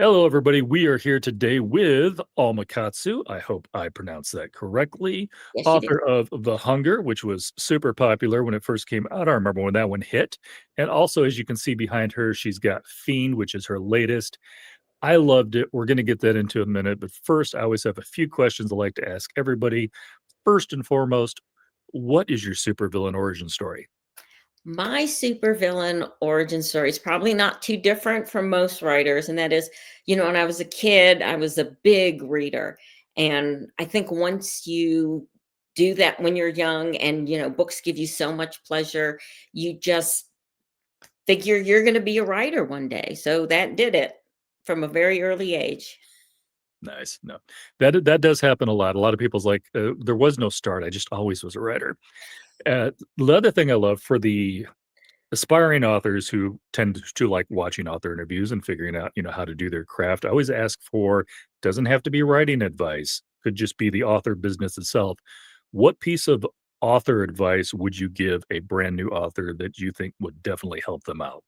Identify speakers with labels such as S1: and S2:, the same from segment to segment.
S1: Hello, everybody. We are here today with Alma Katsu. I hope I pronounced that correctly.
S2: Yes, you did.
S1: Author of The Hunger, which was super popular when it first came out. I remember when that one hit. And also, as you can see behind her, she's got Fiend, which is her latest. I loved it. We're going to get that into a minute. But first, I always have a few questions I like to ask everybody. First and foremost, what is your supervillain origin story?
S2: My supervillain origin story is probably not too different from most writers, and that is, when I was a kid, I was a big reader, and I think once you do that when you're young and, books give you so much pleasure, you just figure you're gonna be a writer one day, so that did it from a very early age.
S1: Nice. No, that does happen a lot. A lot of people's like, there was no start. I just always was a writer. The other thing I love for the aspiring authors who tend to like watching author interviews and figuring out, how to do their craft, I always ask for doesn't have to be writing advice, could just be the author business itself. What piece of author advice would you give a brand new author that you think would definitely help them out?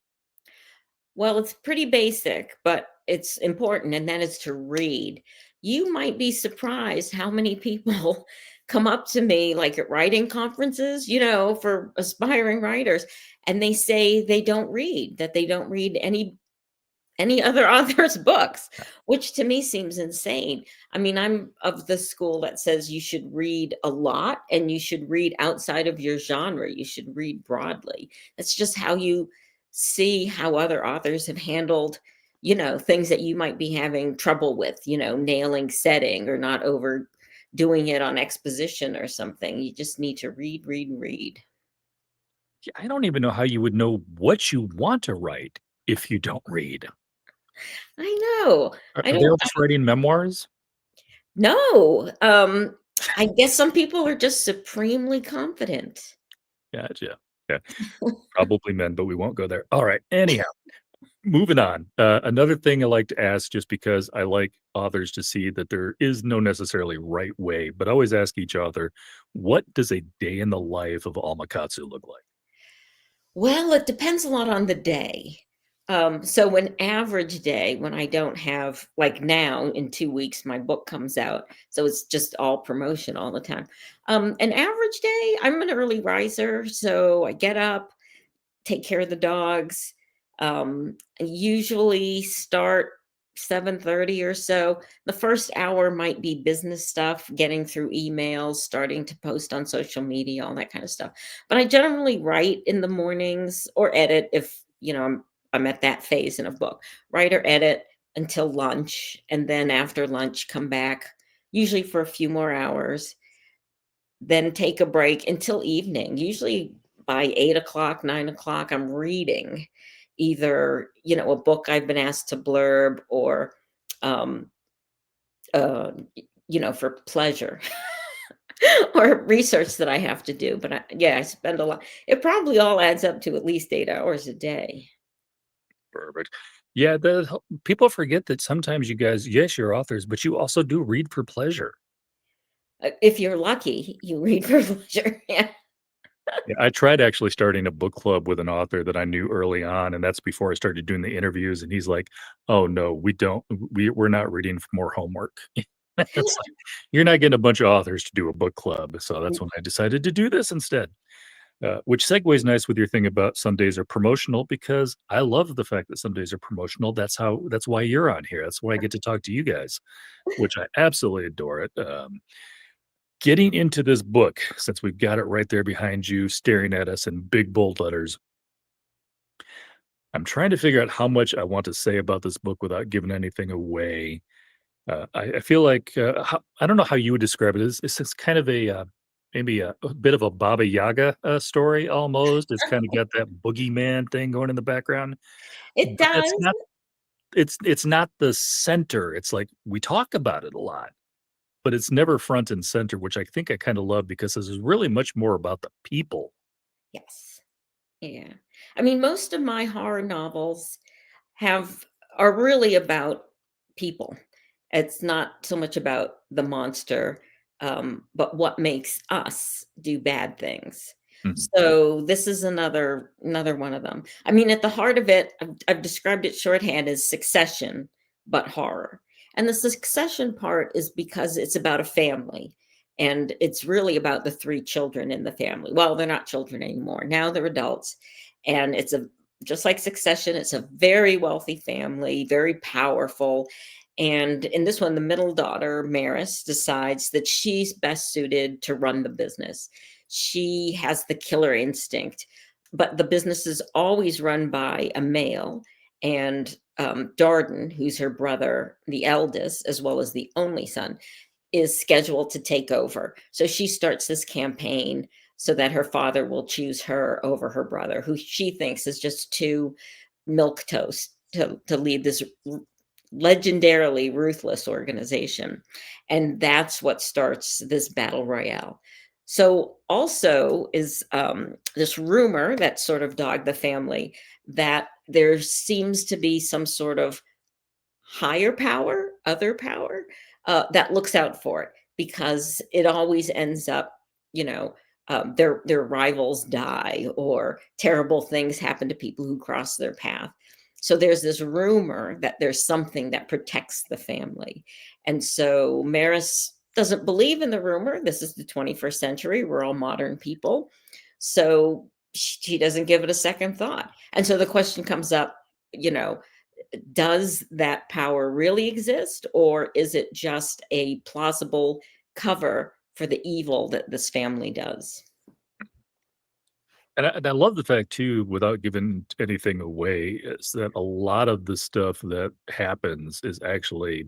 S2: Well, it's pretty basic, but it's important, and that is to read. You might be surprised how many people come up to me, like at writing conferences, for aspiring writers, and they say they don't read, that they don't read any other author's books, which to me seems insane. I mean, I'm of the school that says you should read a lot and you should read outside of your genre. You should read broadly. That's just how you see how other authors have handled, things that you might be having trouble with, nailing setting or not overdoing it on exposition or something. You just need to read, read, read.
S1: Yeah, I don't even know how you would know what you want to write if you don't read.
S2: I know. I
S1: Are they
S2: don't
S1: all just writing memoirs?
S2: No, I guess some people are just supremely confident.
S1: Gotcha. Yeah, probably men, but we won't go there. All right. Anyhow, moving on. Another thing I like to ask, just because I like authors to see that there is no necessarily right way, but I always ask each author, what does a day in the life of Alma Katsu look like?
S2: Well, it depends a lot on the day. So an average day when I don't have like now in 2 weeks, my book comes out, so it's just all promotion all the time. An average day, I'm an early riser, so I get up, take care of the dogs. I usually start 7:30 or so. The first hour might be business stuff, getting through emails, starting to post on social media, all that kind of stuff. But I generally write in the mornings or edit if, I'm at that phase in a book. Write or edit until lunch, and then after lunch come back usually for a few more hours, then take a break until evening. Usually by 8 o'clock, 9 o'clock, I'm reading either, a book I've been asked to blurb or, um, for pleasure or research that I have to do. But yeah, I spend a lot. It probably all adds up to at least 8 hours a day.
S1: Perfect. Yeah, people forget that sometimes you guys, yes, you're authors, but you also do read for pleasure.
S2: If you're lucky, you read for pleasure. Yeah.
S1: Yeah, I tried actually starting a book club with an author that I knew early on, and that's before I started doing the interviews. And he's like, "Oh no, we don't. We're not reading for more homework." It's like you're not getting a bunch of authors to do a book club. So that's when I decided to do this instead. Which segues nice with your thing about some days are promotional because I love the fact that some days are promotional. That's why you're on here. That's why I get to talk to you guys, which I absolutely adore it. Getting into this book, since we've got it right there behind you, staring at us in big bold letters, I'm trying to figure out how much I want to say about this book without giving anything away. I feel like I don't know how you would describe it. It's kind of maybe a bit of a Baba Yaga story almost. It's kind of got that boogeyman thing going in the background,
S2: It
S1: but that's
S2: does.
S1: not. It's not the center. It's like we talk about it a lot, but it's never front and center, which I think I kind of love because this is really much more about the people.
S2: Yes. Yeah. I mean, most of my horror novels have are really about people. It's not so much about the monster, but what makes us do bad things.
S1: Mhm.
S2: So this is another one of them. I mean, at the heart of it, I've described it shorthand as succession, but horror. And the succession part is because it's about a family. And it's really about the three children in the family. Well, they're not children anymore. Now they're adults. And it's a just like Succession, it's a very wealthy family, very powerful. And in this one, the middle daughter, Maris, decides that she's best suited to run the business. She has the killer instinct, but the business is always run by a male. And Darden, who's her brother, the eldest, as well as the only son, is scheduled to take over. So she starts this campaign so that her father will choose her over her brother, who she thinks is just too milk toast to lead this legendarily ruthless organization. And that's what starts this battle royale. So also is this rumor that sort of dogged the family that there seems to be some sort of higher power, other power, that looks out for it because it always ends up, you know, their rivals die or terrible things happen to people who cross their path. So there's this rumor that there's something that protects the family, and so Maris doesn't believe in the rumor. This is the 21st century. We're all modern people, so she doesn't give it a second thought. And so the question comes up, you know, does that power really exist, or is it just a plausible cover for the evil that this family does?
S1: And I love the fact too, without giving anything away, is that a lot of the stuff that happens is actually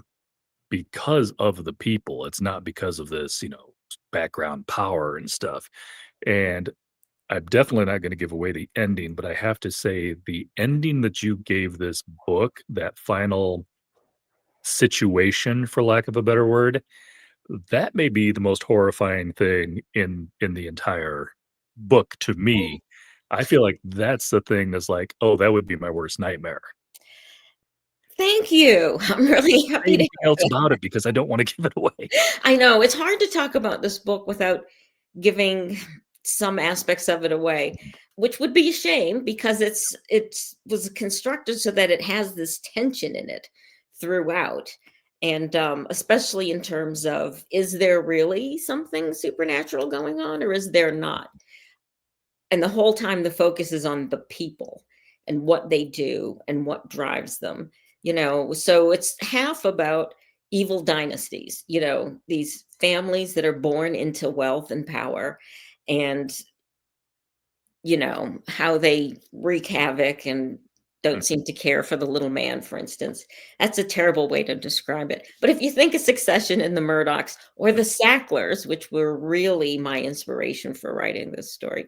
S1: because of the people. It's not because of this, background power and stuff. And I'm definitely not gonna give away the ending, but I have to say the ending that you gave this book, that final situation, for lack of a better word, that may be the most horrifying thing in the entire book to me. I feel like that's the thing that's like, "Oh, that would be my worst nightmare."
S2: Thank you. I'm really
S1: Say
S2: happy to
S1: anything else
S2: hear
S1: about it because I don't wanna give it away.
S2: that. I know it's hard to talk about this book without giving some aspects of it away, which would be a shame because it's was constructed so that it has this tension in it throughout. And especially in terms of, is there really something supernatural going on or is there not? And the whole time the focus is on the people and what they do and what drives them, so it's half about evil dynasties, these families that are born into wealth and power, and how they wreak havoc and don't
S1: Mhm,
S2: seem to care for the little man, for instance. That's a terrible way to describe it. But if you think of Succession and the Murdochs or the Sacklers, which were really my inspiration for writing this story,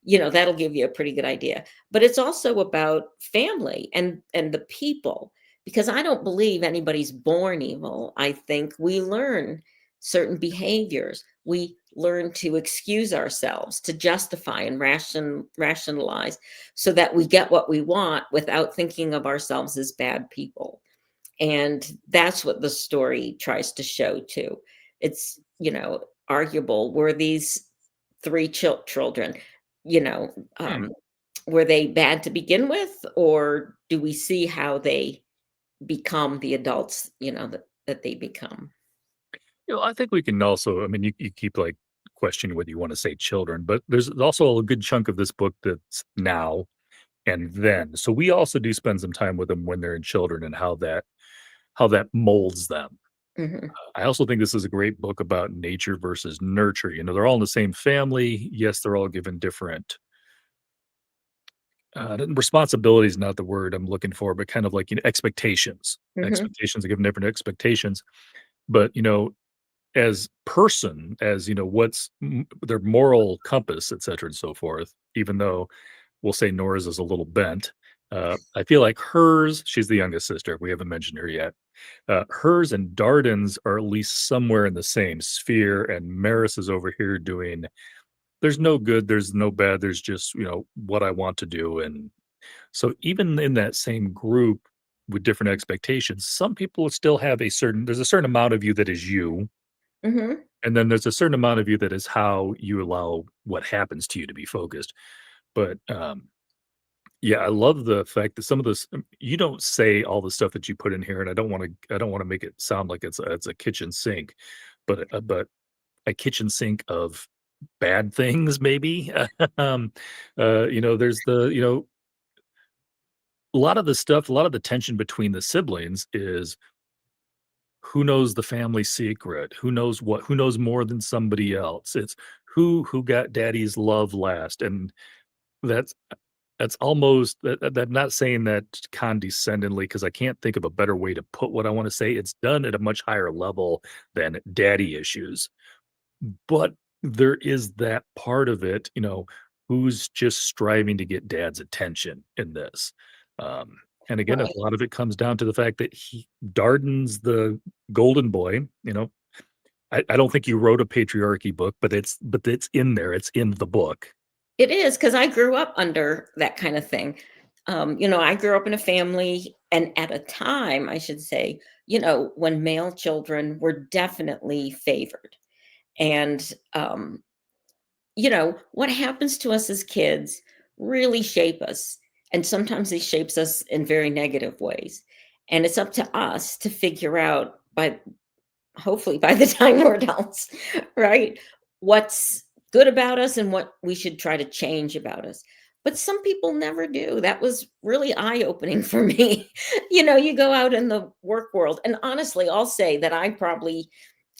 S2: that'll give you a pretty good idea. But it's also about family and the people, because I don't believe anybody's born evil. I think we learn certain behaviors. We learn to excuse ourselves, to justify and rationalize so that we get what we want without thinking of ourselves as bad people. And that's what the story tries to show too. It's, arguable. Were these three children, you know,
S1: mm.
S2: um, were they bad to begin with, or do we see how they become the adults, that they become?
S1: I think we can also, I mean, you keep, like, questioning whether you wanna say children, but there's also a good chunk of this book that's now and then. So we also do spend some time with them when they're in children and how that molds them.
S2: Hmm.
S1: I also think this is a great book about nature versus nurture. They're all in the same family. Yes, they're all given different responsibility is not the word I'm looking for, but kind of like expectations.
S2: Hmm.
S1: Expectations are given different expectations. But as what's their moral compass, et cetera, and so forth. Even though we'll say Nora's is a little bent, I feel like hers. She's the youngest sister. We haven't mentioned her yet. Hers and Darden's are at least somewhere in the same sphere, and Maris is over here doing there's no good, there's no bad, there's just, what I want to do. And so even in that same group with different expectations, some people still have there's a certain amount of you that is you,
S2: Hmm.
S1: and then there's a certain amount of you that is how you allow what happens to you to be focused. But Yeah, I love the fact that some of this you don't say all the stuff that you put in here, and I don't wanna make it sound like it's a kitchen sink, but a kitchen sink of bad things maybe. Um, there's a lot of the tension between the siblings is who knows the family secret, who knows more than somebody else. It's who got daddy's love last, and that's that's almost I'm not saying that condescendingly because I can't think of a better way to put what I wanna say. It's done at a much higher level than daddy issues. But there is that part of it, who's just striving to get dad's attention in this. Um, and again, a
S2: Right.
S1: lot of it comes down to the fact that Darden's the golden boy. I don't think you wrote a patriarchy book, but it's in there. It's in the book.
S2: It is, 'cause I grew up under that kind of thing. I grew up in a family and at a time, I should say, when male children were definitely favored. And, what happens to us as kids really shape us, and sometimes it shapes us in very negative ways. And it's up to us to figure out by hopefully by the time we're adults, right? What's good about us and what we should try to change about us. But some people never do. That was really eye opening for me. You go out in the work world, and honestly, I'll say that I probably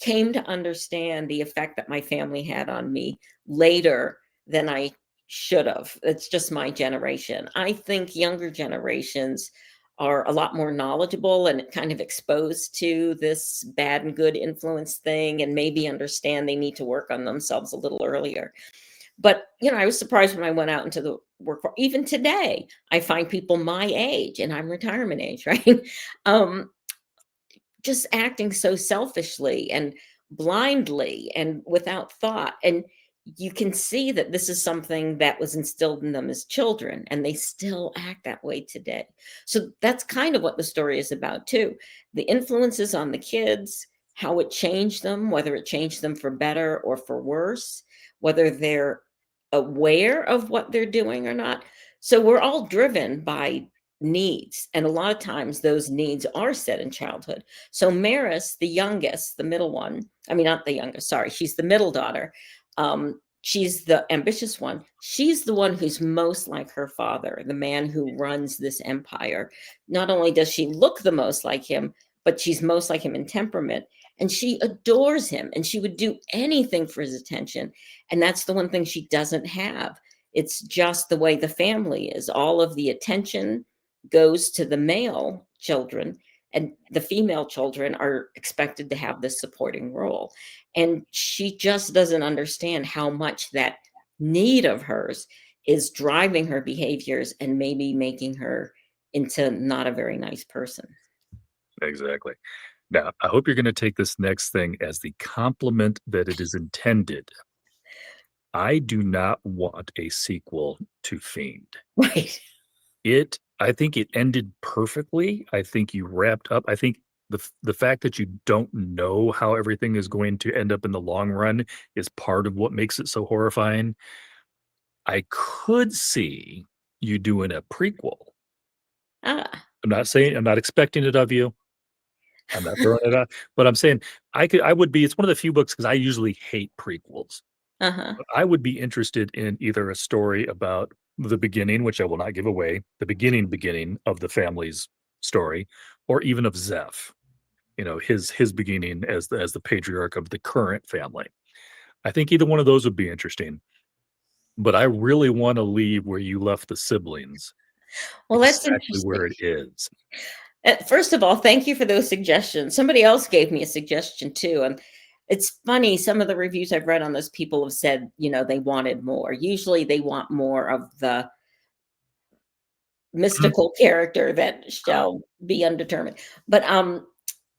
S2: came to understand the effect that my family had on me later than I should have. It's just my generation. I think younger generations are a lot more knowledgeable and kind of exposed to this bad and good influence thing and maybe understand they need to work on themselves a little earlier. But, I was surprised when I went out into the even today, I find people my age and I'm retirement age, right? um, just acting so selfishly and blindly and without thought. And you can see that this is something that was instilled in them as children, and they still act that way today. So that's kind of what the story is about, too. The influences on the kids, how it changed them, whether it changed them for better or for worse, whether they're aware of what they're doing or not. So we're all driven by needs. And a lot of times those needs are set in childhood. So Maris, the youngest, the middle one, I mean, not the youngest, sorry, she's the middle daughter. She's the ambitious one. She's the one who's most like her father, the man who runs this empire. Not only does she look the most like him, but she's most like him in temperament. And she adores him and she would do anything for his attention. And that's the one thing she doesn't have. It's just the way the family is. All of the attention goes to the male children, and the female children are expected to have this supporting role. And she just doesn't understand how much that need of hers is driving her behaviors and maybe making her into not a very nice person.
S1: Exactly. Now, I hope you're gonna take this next thing as the compliment that it is intended. I do not want a sequel to Fiend.
S2: Right.
S1: I think it ended perfectly. I think you wrapped up I think the fact that you don't know how everything is going to end up in the long run is part of what makes it so horrifying. I could see you doing a prequel.
S2: Ah.
S1: I'm not expecting it of you. I'm not throwing it out, but I'm saying I would be it's one of the few books because I usually hate prequels.
S2: Uh-huh.
S1: But I would be interested in either a story about the beginning, which I will not give away, the beginning of the family's story, or even of Zeph, his beginning as the patriarch of the current family. I think either one of those would be interesting, but I really wanna leave where you left the siblings
S2: Well, that's
S1: exactly
S2: interesting.
S1: where it is.
S2: First of all, thank you for those suggestions. Somebody else gave me a suggestion too. And it's funny, some of the reviews I've read on this, people have said, they wanted more. Usually they want more of the
S1: Mhm.
S2: mystical character that shall be undetermined. But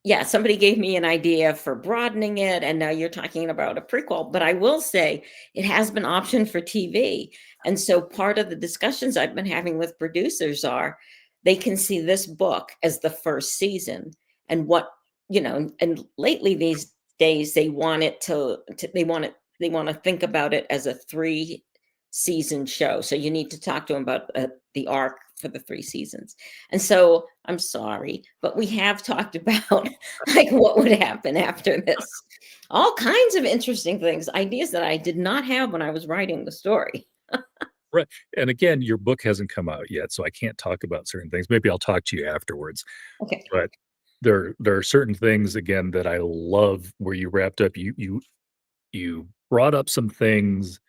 S2: yeah, somebody gave me an idea for broadening it, and now you're talking about a prequel. But I will say it has been optioned for TV. And so part of the discussions I've been having with producers are they can see this book as the first season. And and lately these days they want it to they want to think about it as a 3 season show. So you need to talk to him about the arc for the 3 seasons. And so I'm sorry, but we have talked about like what would happen after this. All kinds of interesting things, ideas that I did not have when I was writing the story.
S1: Right, and again, your book hasn't come out yet, so I can't talk about certain things. Maybe I'll talk to you afterwards,
S2: Okay.
S1: but there are certain things, again, that I love where you wrapped up. You brought up some things,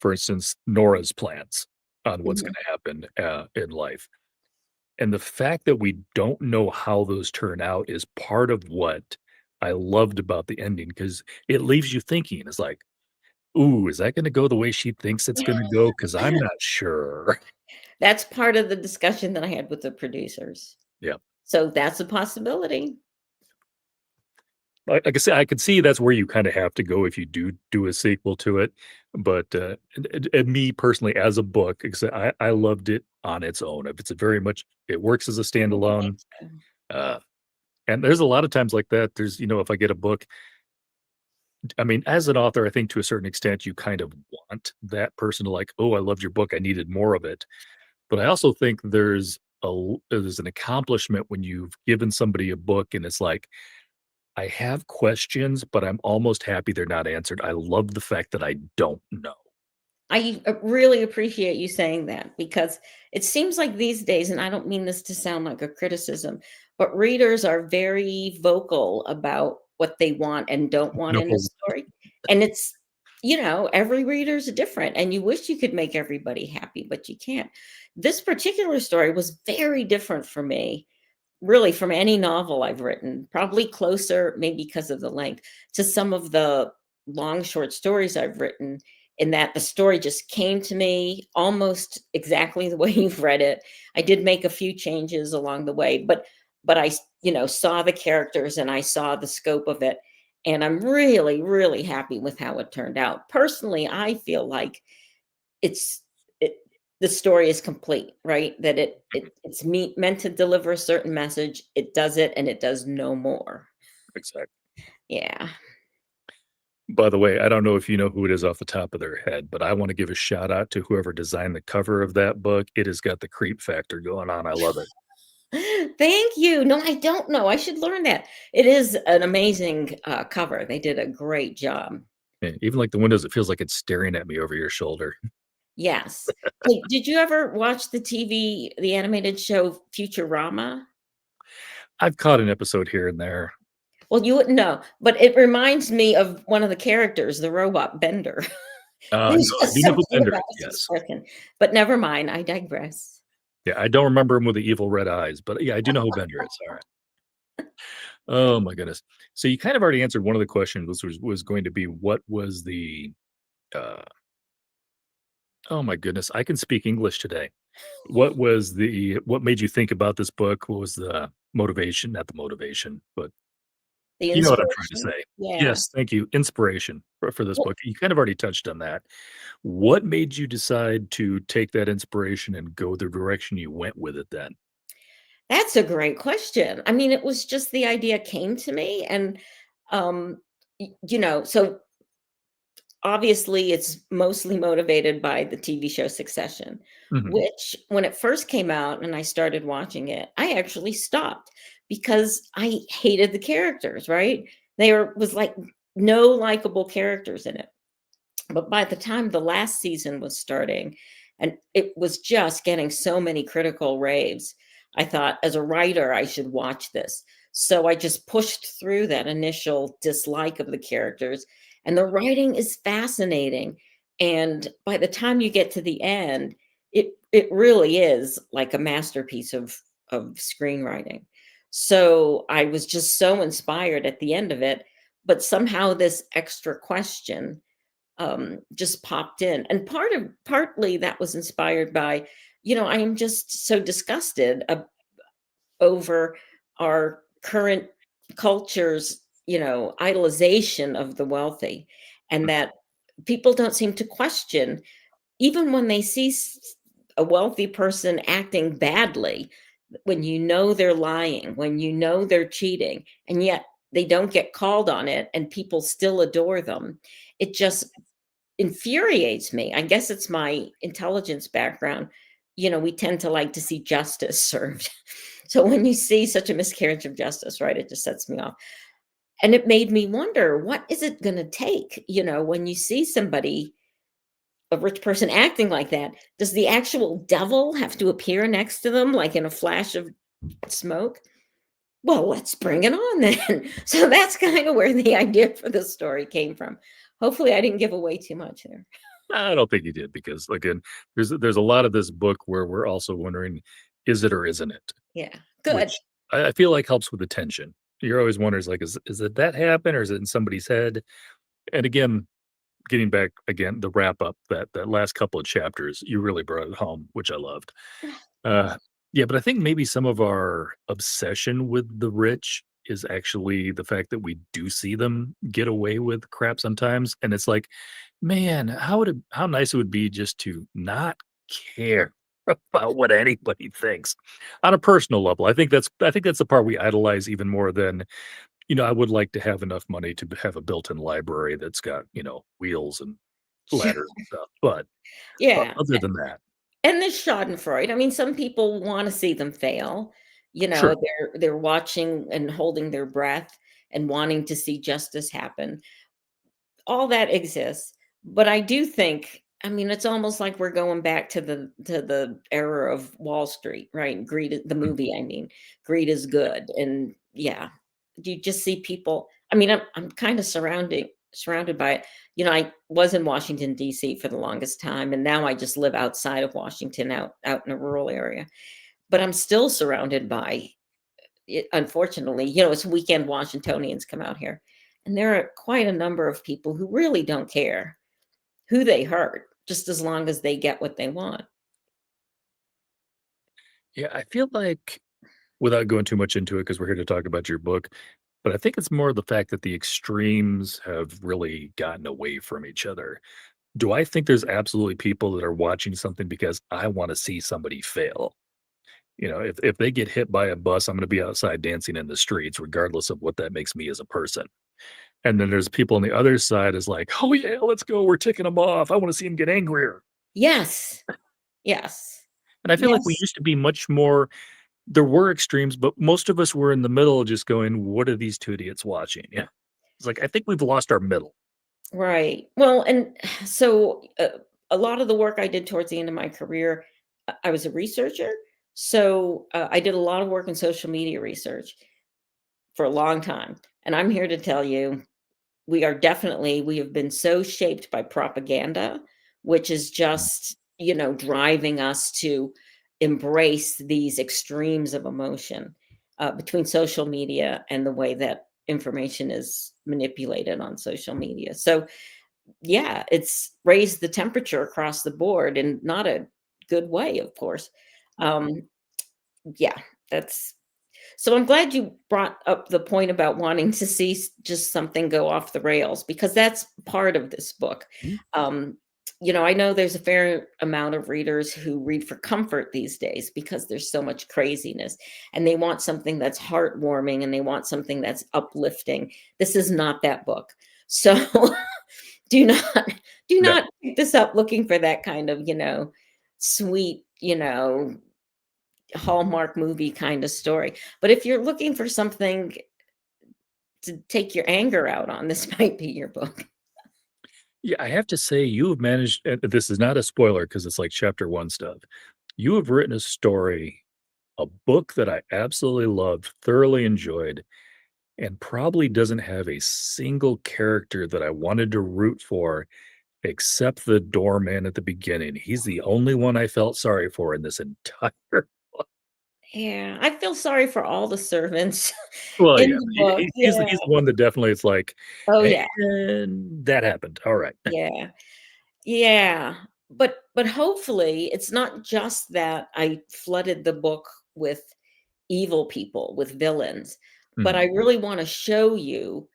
S1: for instance, Nora's plans on what's
S2: Mhm.
S1: gonna happen, in life, and the fact that we don't know how those turn out is part of what I loved about the ending because it leaves you thinking. It's like, "Ooh, is that gonna go the way she thinks it's gonna go? Because 'Cause I'm not sure."
S2: That's part of the discussion that I had with the producers.
S1: Yeah.
S2: So that's a possibility.
S1: Like I said, I could see that's where you kinda have to go if you do a sequel to it, but, and me personally as a book, like I said, I loved it on its own. If it's a very much it works as a
S2: I think
S1: standalone,
S2: so.
S1: uh, and there's a lot of times like that. There's if I get a book I mean, as an author, I think to a certain extent, you kind of want that person to like, "Oh, I loved your book. I needed more of it." But I also think there's an accomplishment when you've given somebody a book and it's like, I have questions, but I'm almost happy they're not answered. I love the fact that I don't know.
S2: I really appreciate you saying that because it seems like these days, and I don't mean this to sound like a criticism, but readers are very vocal about what they want and don't want
S1: No.
S2: in a story. And every reader's different, and you wish you could make everybody happy, but you can't. This particular story was very different for me, really, from any novel I've written, probably closer, maybe because of the length, to some of the long short stories I've written, in that the story just came to me almost exactly the way you've read it. I did make a few changes along the way, but saw the characters and I saw the scope of it, and I'm really, really happy with how it turned out. Personally, I feel like it's it the story is complete, right? That it's meant to deliver a certain message. It does it, and it does no more.
S1: Exactly.
S2: Yeah.
S1: By the way, I don't know if you know who it is off the top of their head, but I want to give a shout out to whoever designed the cover of that book. It has got the creep factor going on. I love it.
S2: Thank you. No, I don't know. I should learn that. It is an amazing, cover. They did a great job.
S1: Yeah, even like the windows, it feels like it's staring at me over your shoulder.
S2: Yes. Hey, did you ever watch the animated show Futurama?
S1: I've caught an episode here and there.
S2: Well, you wouldn't know, but it reminds me of one of the characters, the robot Bender.
S1: No,
S2: There's
S1: I
S2: just
S1: do know who
S2: something
S1: Bender
S2: about
S1: is.
S2: his
S1: Yes.
S2: expression, but never mind, I digress.
S1: Yeah, I don't remember him with the evil red eyes, but yeah, I do know who Bender is. All right. Oh my goodness. So you kind of already answered one of the questions, which was going to be what was the uh oh my goodness, I can speak English today. What made you think about this book? What was the motivation? Not the motivation, but
S2: The
S1: you know what I'm trying to
S2: inspiration?
S1: say.
S2: Yeah.
S1: Yes, thank you. Inspiration for this
S2: Well,
S1: book. You kind of already touched on that. What made you decide to take that inspiration and go the direction you went with it then?
S2: that's a great question. I mean, it was just the idea came to me and, so obviously it's mostly motivated by the TV show Succession,
S1: Mhm.
S2: which when it first came out and I started watching it, I actually stopped because I hated the characters, right? There was like no likable characters in it. But by the time the last season was starting and it was just getting so many critical raves, I thought as a writer, I should watch this. So I just pushed through that initial dislike of the characters. And the writing is fascinating. And by the time you get to the end, it really is like a masterpiece of screenwriting. So I was just so inspired at the end of it. But somehow this extra question just popped in. And partly that was inspired by, I am just so disgusted over our current culture's, idolization of the wealthy, and that people don't seem to question, even when they see a wealthy person acting badly, when they're lying, when they're cheating, and yet they don't get called on it and people still adore them. It just infuriates me. I guess it's my intelligence background. We tend to like to see justice served. So when you see such a miscarriage of justice, right, it just sets me off. And it made me wonder, what is it going to take, when you see somebody, a rich person acting like that? Does the actual devil have to appear next to them like in a flash of smoke? Well, let's bring it on then. So that's kind of where the idea for the story came from. Hopefully, I didn't give away too much there.
S1: I don't think you did because, again, there's a lot of this book where we're also wondering, is it or isn't it?
S2: Yeah, good.
S1: Which I feel like helps with the tension. You're always wondering, like, is it that happen or is it in somebody's head? And again, getting back again, the wrap up, that last couple of chapters, you really brought it home, which I loved. Uh, yeah, but I think maybe some of our obsession with the rich is actually the fact that we do see them get away with crap sometimes, and it's like, man, how nice it would be just to not care about what anybody thinks on a personal level. I think that's the part we idolize even more than, I would like to have enough money to have a built-in library that's got, wheels and ladders and stuff, but
S2: Yeah,
S1: other than that,
S2: and there's Schadenfreude. I mean, some people wanna see them fail.
S1: sure.
S2: They're watching and holding their breath and wanting to see justice happen. All that exists, but I do think, I mean, it's almost like we're going back to the era of Wall Street, right? The
S1: Mm.
S2: movie, I mean. Greed is good, and yeah. You just see people, I mean, I'm kinda surrounded by it. I was in Washington, DC for the longest time, and now I just live outside of Washington, out in a rural area, but I'm still surrounded by it. Unfortunately, it's weekend Washingtonians come out here, and there are quite a number of people who really don't care who they hurt, just as long as they get what they want.
S1: Yeah, I feel like without going too much into it, because we're here to talk about your book, but I think it's more the fact that the extremes have really gotten away from each other. Do I think there's absolutely people that are watching something because I wanna see somebody fail? If they get hit by a bus, I'm gonna be outside dancing in the streets regardless of what that makes me as a person. And then there's people on the other side is like, "Oh, yeah, let's go, we're ticking them off. I wanna see them get angrier."
S2: Yes, yes,
S1: And I feel like we
S2: yes,
S1: used to be much more. There were extremes, but most of us were in the middle just going, "What are these 2 idiots watching?" Yeah. It's like, I think we've lost our middle.
S2: right. Well, and so, a lot of the work I did towards the end of my career, I was a researcher, so, I did a lot of work in social media research for a long time, and I'm here to tell you, we have been so shaped by propaganda, which is
S1: Mm.
S2: just, driving us to embrace these extremes of emotion, between social media and the way that information is manipulated on social media. So, yeah, it's raised the temperature across the board in not a good way, of course. Um, yeah, that's so I'm glad you brought up the point about wanting to see just something go off the rails, because that's part of this book.
S1: Mhm.
S2: Um, I know there's a fair amount of readers who read for comfort these days because there's so much craziness, and they want something that's heartwarming and they want something that's uplifting. This is not that book. So do not do
S1: No.
S2: not pick this up looking for that kind of, sweet, Hallmark movie kind of story. But if you're looking for something to take your anger out on, this might be your book.
S1: Yeah, I have to say you have managed, this is not a spoiler because it's like chapter 1 stuff. You have written a story, a book that I absolutely loved, thoroughly enjoyed, and probably doesn't have a single character that I wanted to root for except the doorman at the beginning. He's the only one I felt sorry for in this entire.
S2: Yeah, I feel sorry for all the servants
S1: Well,
S2: in
S1: yeah,
S2: the book. Yeah.
S1: he's the one that definitely it's like,
S2: Oh, yeah.
S1: "And that happened, alright."
S2: Yeah. Yeah. But hopefully it's not just that I flooded the book with evil people, with villains, but I
S1: Mhm.
S2: really want to show you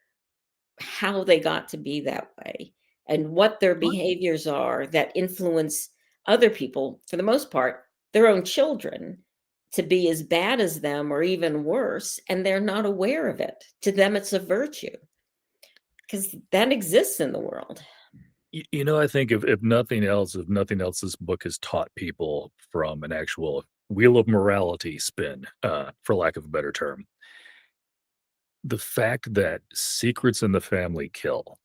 S2: how they got to be that way and what their
S1: What?
S2: behaviors are that influence other people, for the most part, their own children, to be as bad as them or even worse, and they're not aware of it. To them, it's a virtue because that exists in the world.
S1: I think if nothing else, this book has taught people from an actual wheel of morality spin, for lack of a better term. The fact that secrets in the family kill.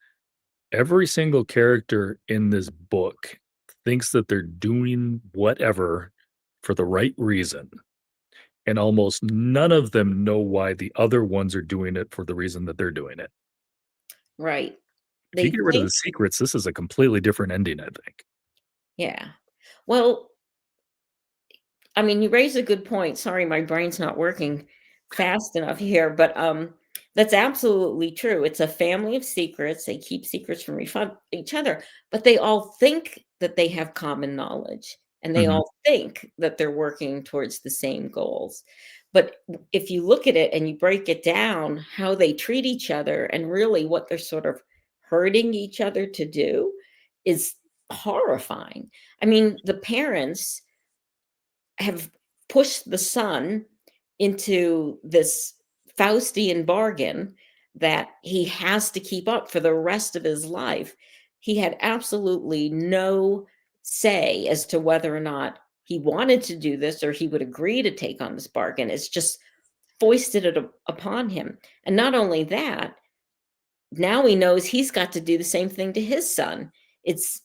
S1: Every single character in this book thinks that they're doing whatever for the right reason, and almost none of them know why the other ones are doing it for the reason that they're doing it.
S2: Right.
S1: If you
S2: They
S1: get rid of
S2: think
S1: the secrets, this is a completely different ending, I think.
S2: yeah. Well, I mean, you raise a good point. Sorry, my brain's not working fast enough here, but that's absolutely true. It's a family of secrets. They keep secrets from each other, but they all think that they have common knowledge and they
S1: Mhm.
S2: all think that they're working towards the same goals. But if you look at it and you break it down, how they treat each other and really what they're sort of hurting each other to do is horrifying. I mean, the parents have pushed the son into this Faustian bargain that he has to keep up for the rest of his life. He had absolutely no say as to whether or not he wanted to do this or he would agree to take on this bargain. It's just foisted it upon him. And not only that, now he knows he's got to do the same thing to his son. It's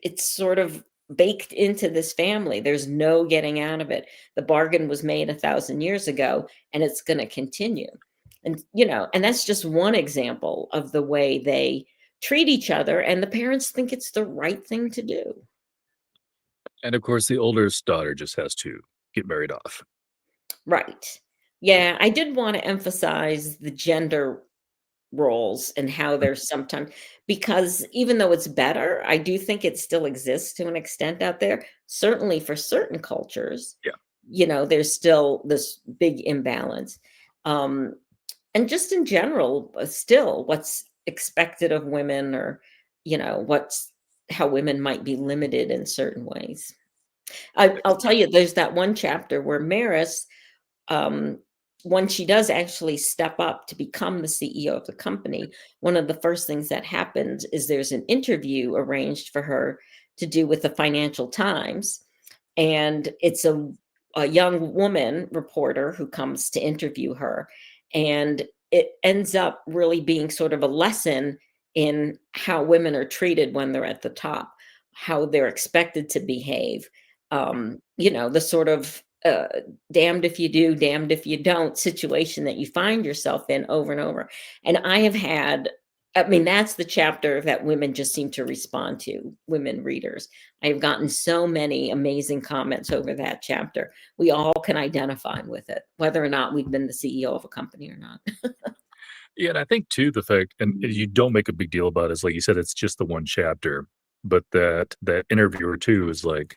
S2: it's sort of baked into this family. There's no getting out of it. The bargain was made 1,000 years ago, and it's going to continue. And that's just one example of the way they treat each other, and the parents think it's the right thing to do.
S1: And of course, the oldest daughter just has to get married off.
S2: Right. Yeah, I did want to emphasize the gender roles and how
S1: Mm,
S2: there's sometimes because even though it's better, I do think it still exists to an extent out there. Certainly for certain cultures,
S1: yeah.
S2: there's still this big imbalance. Um, and just in general, still what's expected of women or, what's how women might be limited in certain ways. I'll tell you, there's that one chapter where Maris um, when she does actually step up to become the CEO of the company, one of the first things that happens is there's an interview arranged for her to do with the Financial Times. And it's a young woman reporter who comes to interview her. And it ends up really being sort of a lesson in how women are treated when they're at the top, how they're expected to behave. The sort of damned if you do, damned if you don't situation that you find yourself in over and over. And I mean, that's the chapter that women just seem to respond to, women readers. I've gotten so many amazing comments over that chapter. We all can identify with it, whether or not we've been the CEO of a company or not.
S1: Yeah, and I think too the fact and you don't make a big deal about it, is like you said, it's just the one chapter, but that interviewer too is like,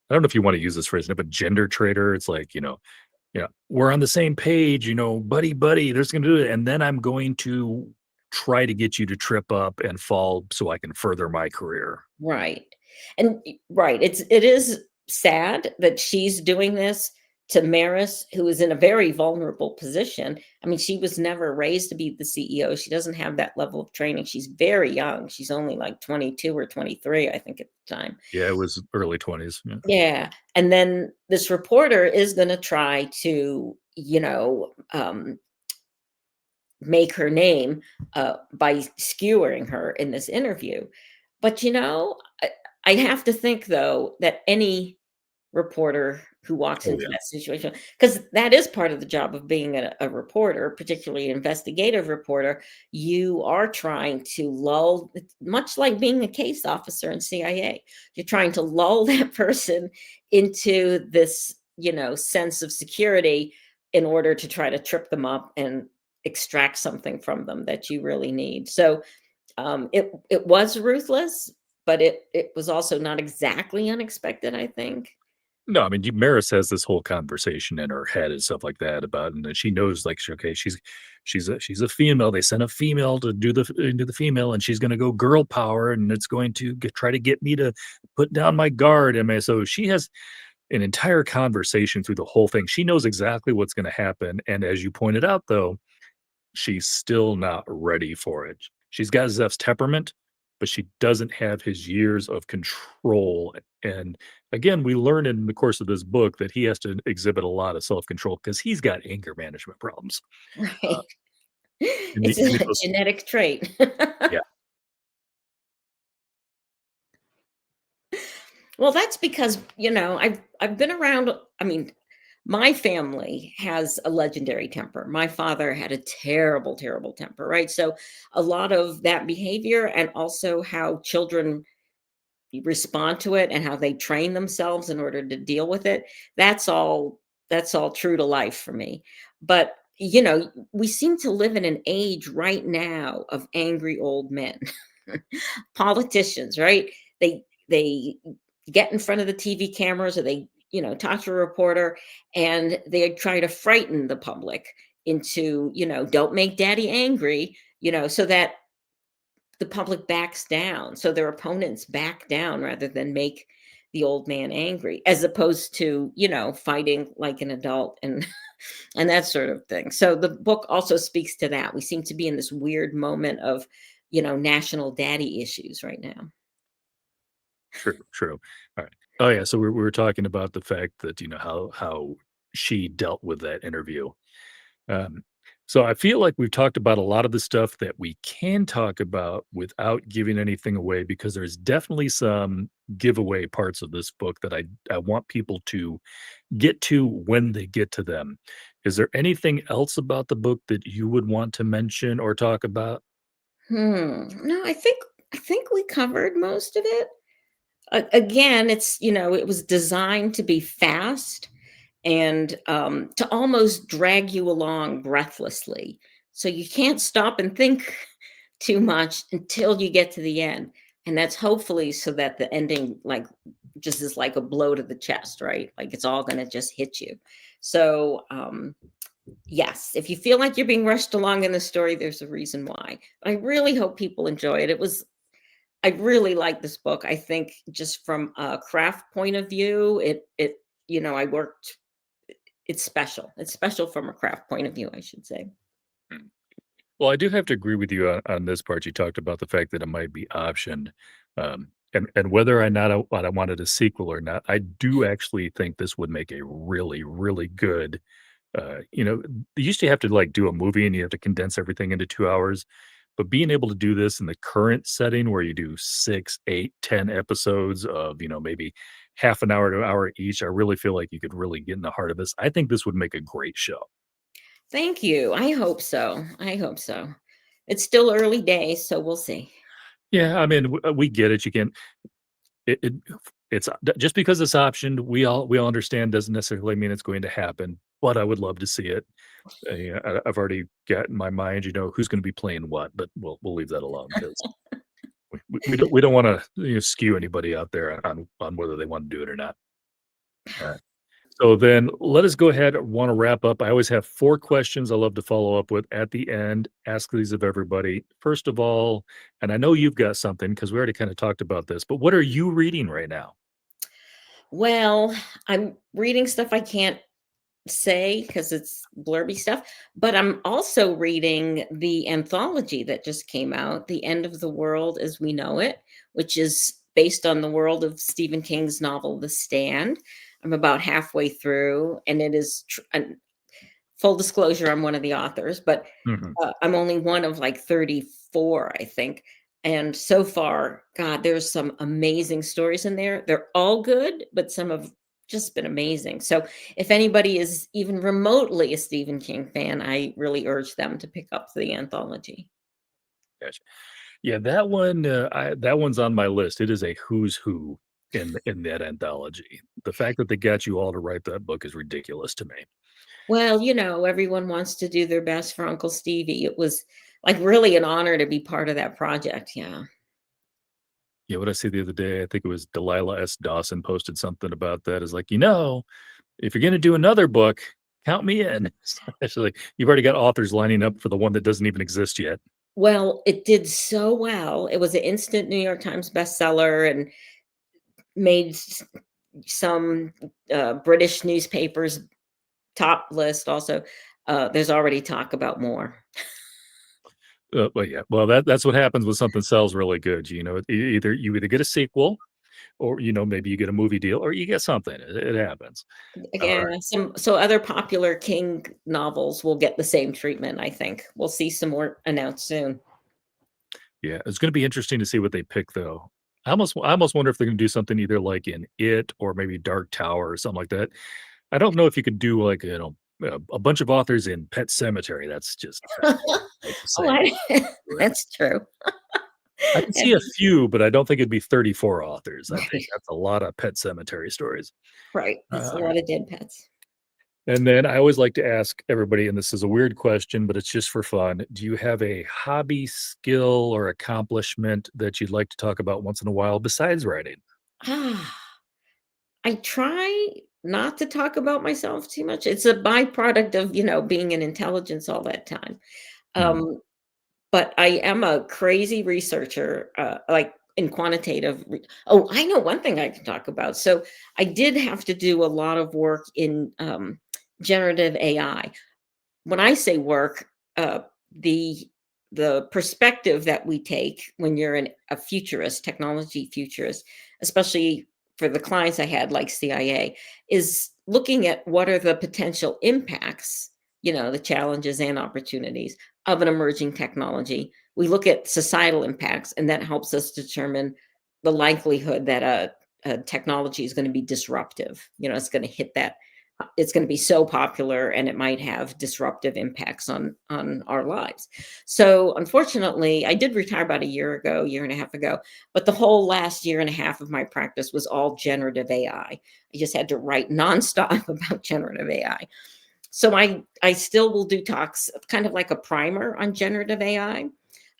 S1: I don't know if you wanna use this phrase, but gender traitor. It's like, yeah, we're on the same page, buddy, buddy, there's gonna do it, and then I'm going to try to get you to trip up and fall so I can further my career.
S2: Right. Right. It is sad that she's doing this to Maris, who is in a very vulnerable position. I mean, she was never raised to be the CEO. She doesn't have that level of training. She's very young. She's only like 22 or 23, I think, at the time.
S1: Yeah, it was early 20s, yeah.
S2: Yeah. And then this reporter is going to try to, make her name by skewering her in this interview. But I have to think though that any reporter who walks
S1: Oh,
S2: into
S1: yeah.
S2: that situation, because that is part of the job of being a reporter, particularly an investigative reporter, you are trying to lull, much like being a case officer in CIA, you're trying to lull that person into this, sense of security in order to try to trip them up and extract something from them that you really need. So it was ruthless, but it was also not exactly unexpected, I think.
S1: No, I mean, Maris has this whole conversation in her head and stuff like that about and then she knows, like, okay, she's a female, they sent a female to do the female, and she's gonna go girl power, and it's going to try to get me to put down my guard, I mean, so she has an entire conversation through the whole thing. She knows exactly what's gonna happen, and as you pointed out, though, she's still not ready for it. She's got Zeph's temperament, but she doesn't have his years of control. And again, we learn in the course of this book that he has to exhibit a lot of self-control because he's got anger management problems. Uh,
S2: Right.
S1: and he
S2: It's
S1: and he
S2: a
S1: goes
S2: genetic trait.
S1: yeah,
S2: Well, that's because, I've been around. I mean, my family has a legendary temper. My father had a terrible, terrible temper, right? So a lot of that behavior and also how children respond to it and how they train themselves in order to deal with it, that's all true to life for me. But, we seem to live in an age right now of angry old men. Politicians, right? They get in front of the TV cameras, or they, talk to a reporter, and they try to frighten the public into, don't make daddy angry, so that the public backs down. So their opponents back down rather than make the old man angry, as opposed to, fighting like an adult and and that sort of thing. So the book also speaks to that. We seem to be in this weird moment of, national daddy issues right now.
S1: true, true. Alright. Oh, yeah, so we were talking about the fact that, how she dealt with that interview. Um, so I feel like we've talked about a lot of the stuff that we can talk about without giving anything away because there's definitely some giveaway parts of this book that I want people to get to when they get to them. Is there anything else about the book that you would want to mention or talk about?
S2: No, I think we covered most of it. Again, it was designed to be fast and to almost drag you along breathlessly. So you can't stop and think too much until you get to the end. And that's hopefully so that the ending, like, just is like a blow to the chest, right? Like it's all going to just hit you. So, yes, if you feel like you're being rushed along in the story, there's a reason why. I really hope people enjoy it. I really like this book. I think just from a craft point of view, I worked it's special. It's special from a craft point of view, I should say.
S1: Mm. Well, I do have to agree with you on this part. You talked about the fact that it might be optioned, and whether or not I wanted a sequel or not. I do actually think this would make a really, really good. They used to have to like do a movie and you have to condense everything into 2 hours. But being able to do this in the current setting where you do 6, 8, 10 episodes of, maybe half an hour to an hour each, I really feel like you could really get in the heart of this. I think this would make a great show.
S2: Thank you. I hope so. I hope so. It's still early days, so we'll see.
S1: Yeah, I mean, we get it. You can it, it it's just because it's optioned, we all understand doesn't necessarily mean it's going to happen. But I would love to see it. Yeah, I've already got in my mind, who's going to be playing what, but we'll leave that alone because we don't want to skew anybody out there on whether they want to do it or not. So then let us go ahead and want to wrap up. I always have 4 questions I love to follow up with at the end. Ask these of everybody. First of all, and I know you've got something because we already kind of talked about this, but what are you reading right now?
S2: Well, I'm reading stuff I can't say because it's blurby stuff, but I'm also reading the anthology that just came out, The End of the World as We Know It, which is based on the world of Stephen King's novel The Stand. I'm about halfway through, and it is full disclosure, I'm one of the authors, but
S1: Mhm.
S2: I'm only one of like 34, I think. And so far, God, there's some amazing stories in there. They're all good, but some have just been amazing. So if anybody is even remotely a Stephen King fan, I really urge them to pick up the anthology.
S1: Gotcha. Yeah, that one's on my list. It is a who's who in that anthology. The fact that they got you all to write that book is ridiculous to me.
S2: Well, everyone wants to do their best for Uncle Stevie. It was like really an honor to be part of that project. Yeah.
S1: Yeah, what I see the other day, I think it was Delilah S. Dawson posted something about that. Is like, if you're gonna do another book, count me in. Especially you've already got authors lining up for the one that doesn't even exist yet.
S2: Well, it did so well. It was an instant New York Times bestseller and made some British newspapers top list also. There's already talk about more.
S1: But yeah, well, that's what happens when something sells really good, either you either get a sequel or, maybe you get a movie deal or you get something. It happens. Alright.
S2: Again, so other popular King novels will get the same treatment, I think. We'll see some more announced soon.
S1: Yeah, it's gonna be interesting to see what they pick, though. I almost wonder if they're gonna do something either like in It or maybe Dark Tower or something like that. I don't know if you could do, like, a bunch of authors in Pet Cemetery. That's just fascinating to
S2: Oh,
S1: say.
S2: I that's true.
S1: I can see
S2: And
S1: a few, but I don't think it'd be 34 authors. I think
S2: right,
S1: that's a lot of Pet Cemetery stories.
S2: right, that's a
S1: Alright.
S2: lot of dead pets.
S1: And then I always like to ask everybody, and this is a weird question, but it's just for fun. Do you have a hobby, skill, or accomplishment that you'd like to talk about once in a while besides writing?
S2: Ah, I try not to talk about myself too much. It's a byproduct of, being in intelligence all that time.
S1: Mm,
S2: Um, but I am a crazy researcher, like in quantitative. Oh, I know one thing I can talk about. So I did have to do a lot of work in generative AI. When I say work, the perspective that we take when you're a futurist, technology futurist, especially for the clients I had, like CIA, is looking at what are the potential impacts, the challenges and opportunities of an emerging technology. We look at societal impacts, and that helps us determine the likelihood that a technology is going to be disruptive. It's going to hit that it's going to be so popular and it might have disruptive impacts on our lives. So unfortunately, I did retire about a year ago, year and a half ago, but the whole last year and a half of my practice was all generative AI. I just had to write nonstop about generative AI. So I still will do talks, kind of like a primer on generative AI.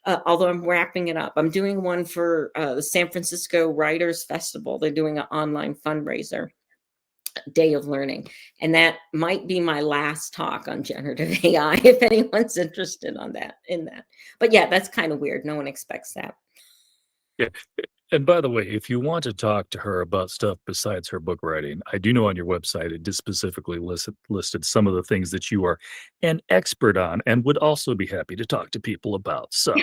S2: Although I'm wrapping it up, I'm doing one for the San Francisco Writers Festival. They're doing an online fundraiser, day of learning. And that might be my last talk on generative AI if anyone's interested on that in that. But yeah, that's kind of weird. No one expects that.
S1: yeah. And by the way, if you want to talk to her about stuff besides her book writing, I do know on your website it did specifically listed some of the things that you are an expert on and would also be happy to talk to people about. So,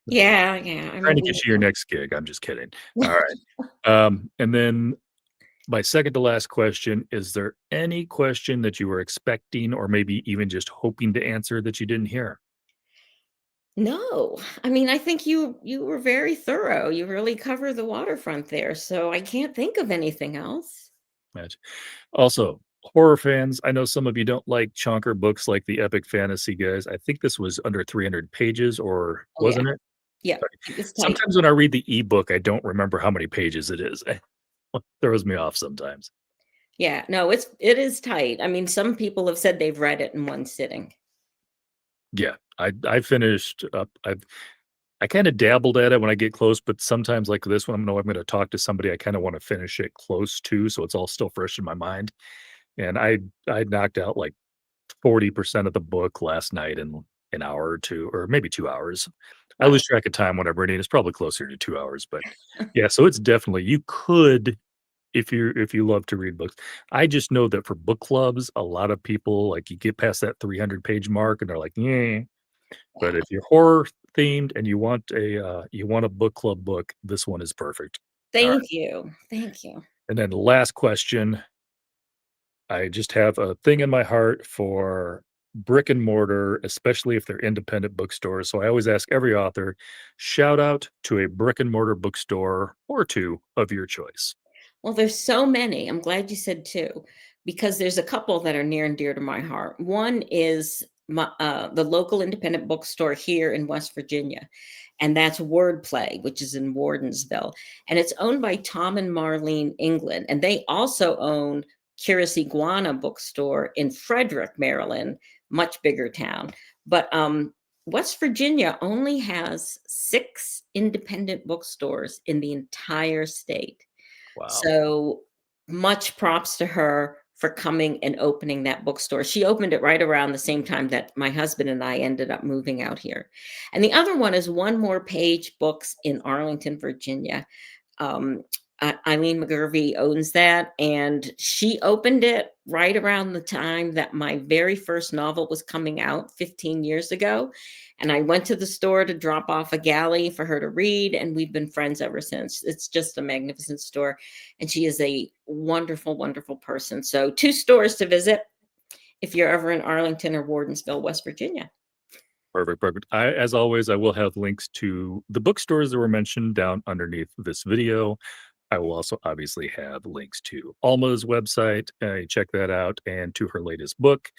S2: Yeah, yeah. I'm a
S1: trying to get you your
S2: weirdo.
S1: next gig. I'm just kidding. All right. And then my second to last question, is there any question that you were expecting or maybe even just hoping to answer that you didn't hear?
S2: No, I mean, I think you were very thorough. You really cover the waterfront there, so I can't think of anything else.
S1: Gotcha. Also, horror fans, I know some of you don't like chunker books like the epic fantasy guys. I think this was under 300 pages, or
S2: Oh yeah,
S1: wasn't it?
S2: yeah.
S1: Sorry.
S2: It was tight.
S1: Sometimes when I read the ebook, I don't remember how many pages it is. Throws me off sometimes.
S2: Yeah, no, it is tight. I mean, some people have said they've read it in one sitting.
S1: Yeah, I finished up. I kind of dabbled at it when I get close, but sometimes like this one, I know I'm going to talk to somebody. I kind of want to finish it close to, so it's all still fresh in my mind. And I knocked out like 40% of the book last night in an hour or 2, or maybe 2 hours. I
S2: Wow.
S1: lose track of time when I'm reading. It's probably closer to 2 hours, but yeah, so it's definitely you could if you love to read books. I just know that for book clubs, a lot of people, like, you get past that 300-page mark and they're like, "Yeah." But if you're horror themed and you want a book club book, this one is perfect. Alright,
S2: Thank you. Thank you.
S1: and then last question, I just have a thing in my heart for brick and mortar, especially if they're independent bookstores. So I always ask every author, shout out to a brick and mortar bookstore or 2 of your choice.
S2: Well, there's so many. I'm glad you said 2 because there's a couple that are near and dear to my heart. One is the local independent bookstore here in West Virginia, and that's Wordplay, which is in Wardensville, and it's owned by Tom and Marlene England, and they also own Curious Iguana Bookstore in Frederick, Maryland, much bigger town. But West Virginia only has 6 independent bookstores in the entire state.
S1: Wow.
S2: So, much props to her for coming and opening that bookstore. She opened it right around the same time that my husband and I ended up moving out here. And the other one is One More Page Books in Arlington, Virginia. Um, Eileen McGurvey owns that, and she opened it right around the time that my very first novel was coming out 15 years ago, and I went to the store to drop off a galley for her to read, and we've been friends ever since. It's just a magnificent store, and she is a wonderful, wonderful person. So 2 stores to visit if you're ever in Arlington or Wardensville, West Virginia.
S1: Perfect, perfect. As always, I will have links to the bookstores that were mentioned down underneath this video. I will also obviously have links to Alma's website. Check that out, and to her latest book.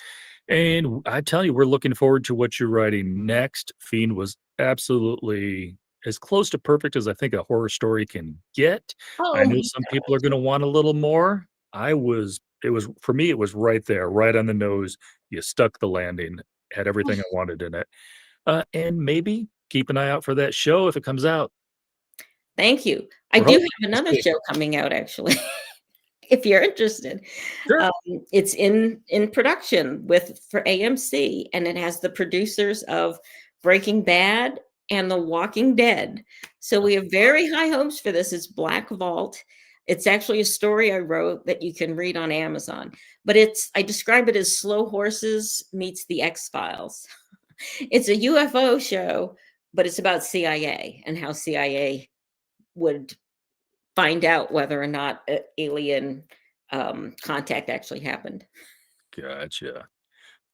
S1: And I tell you, we're looking forward to what you're writing next. Fiend was absolutely as close to perfect as I think a horror story can get. I
S2: Oh,
S1: know
S2: you
S1: some people are
S2: guys.
S1: going to want a little more. It was for me, it was right there, right on the nose. You stuck the landing, had everything I wanted in it. And maybe keep an eye out for that show if it comes out.
S2: Thank you. I
S1: We're
S2: do
S1: hoping
S2: have
S1: we'll
S2: another
S1: see.
S2: show coming out actually, if you're interested.
S1: Sure.
S2: Um, it's in production with for AMC, and it has the producers of Breaking Bad and The Walking Dead. So we have very high hopes for this. It's Black Vault. It's actually a story I wrote that you can read on Amazon, but I describe it as Slow Horses meets the X-Files. It's a UFO show, but it's about CIA and how CIA would find out whether or not alien contact actually happened.
S1: Gotcha.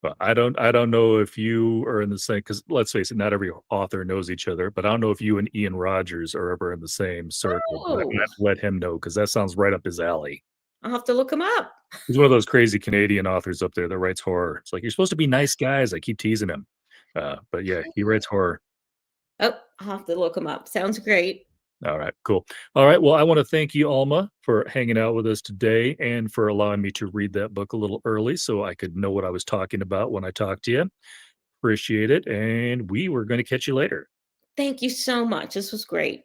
S1: But I don't know if you are in the same, because let's face it, not every author knows each other, but I don't know if you and Ian Rogers are ever in the same circle, but I'm gonna
S2: Oh,
S1: have to let him know because that sounds right up his alley.
S2: I'll have to look them up.
S1: He's one of those crazy Canadian authors up there that writes horror. It's like, "You're supposed to be nice guys." I keep teasing him. But yeah, he writes horror.
S2: Oh, I'll have to look them up. Sounds great.
S1: Alright, cool. Alright, well, I wanna thank you, Alma, for hanging out with us today and for allowing me to read that book a little early so I could know what I was talking about when I talked to you. Appreciate it, and we were gonna catch you later.
S2: Thank you so much. This was great.